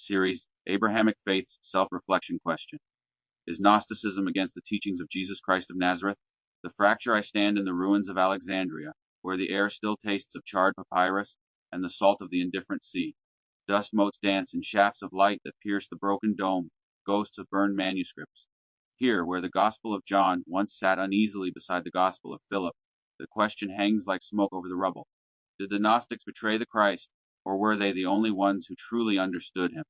series, Abrahamic Faith's Self-Reflection Question. Is Gnosticism against the teachings of Jesus Christ of Nazareth? The fracture I stand in the ruins of Alexandria, where the air still tastes of charred papyrus and the salt of the indifferent sea. Dust motes dance in shafts of light that pierce the broken dome, ghosts of burned manuscripts. Here, where the Gospel of John once sat uneasily beside the Gospel of Philip, the question hangs like smoke over the rubble. Did the Gnostics betray the Christ, or were they the only ones who truly understood him?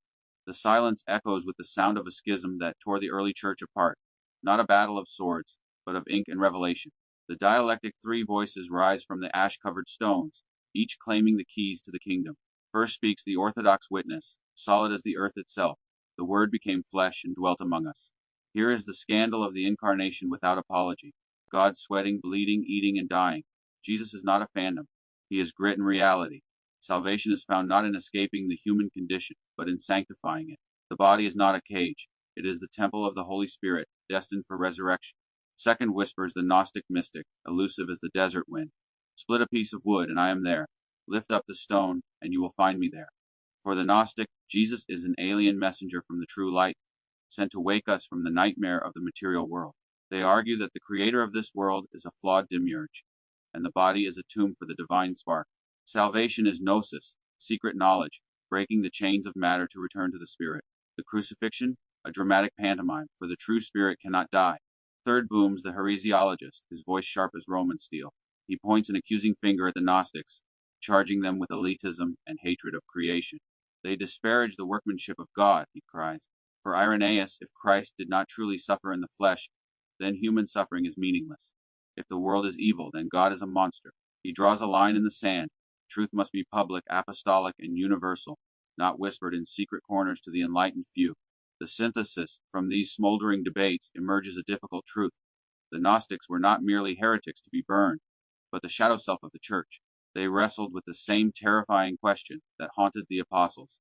The silence echoes with the sound of a schism that tore the early church apart, not a battle of swords, but of ink and revelation. The dialectic three voices rise from the ash-covered stones, each claiming the keys to the kingdom. First speaks the orthodox witness, solid as the earth itself. The Word became flesh and dwelt among us. Here is the scandal of the incarnation without apology. God sweating, bleeding, eating, and dying. Jesus is not a phantom. He is grit and reality. Salvation is found not in escaping the human condition, but in sanctifying it. The body is not a cage. It is the temple of the Holy Spirit, destined for resurrection. Second whispers the Gnostic mystic, elusive as the desert wind. Split a piece of wood, and I am there. Lift up the stone, and you will find me there. For the Gnostic, Jesus is an alien messenger from the true light, sent to wake us from the nightmare of the material world. They argue that the creator of this world is a flawed demiurge, and the body is a tomb for the divine spark. Salvation is gnosis, secret knowledge, breaking the chains of matter to return to the spirit. The crucifixion, a dramatic pantomime, for the true spirit cannot die. Third booms the heresiologist, his voice sharp as Roman steel. He points an accusing finger at the Gnostics, charging them with elitism and hatred of creation. They disparage the workmanship of God, he cries. For Irenaeus, if Christ did not truly suffer in the flesh, then human suffering is meaningless. If the world is evil, then God is a monster. He draws a line in the sand. Truth must be public, apostolic, and universal, not whispered in secret corners to the enlightened few. The synthesis from these smoldering debates emerges a difficult truth. The Gnostics were not merely heretics to be burned, but the shadow self of the church. They wrestled with the same terrifying question that haunted the apostles.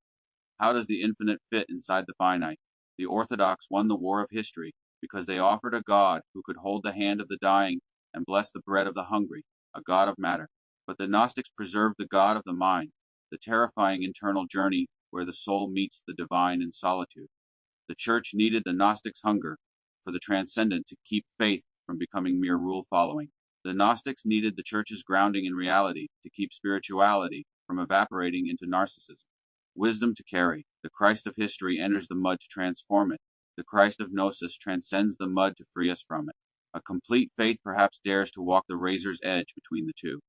How does the infinite fit inside the finite? The Orthodox won the war of history because they offered a God who could hold the hand of the dying and bless the bread of the hungry, a God of matter. But the Gnostics preserved the God of the mind, the terrifying internal journey where the soul meets the divine in solitude. The church needed the Gnostics' hunger for the transcendent to keep faith from becoming mere rule following. The Gnostics needed the church's grounding in reality to keep spirituality from evaporating into narcissism. Wisdom to carry. The Christ of history enters the mud to transform it. The Christ of Gnosis transcends the mud to free us from it. A complete faith perhaps dares to walk the razor's edge between the two.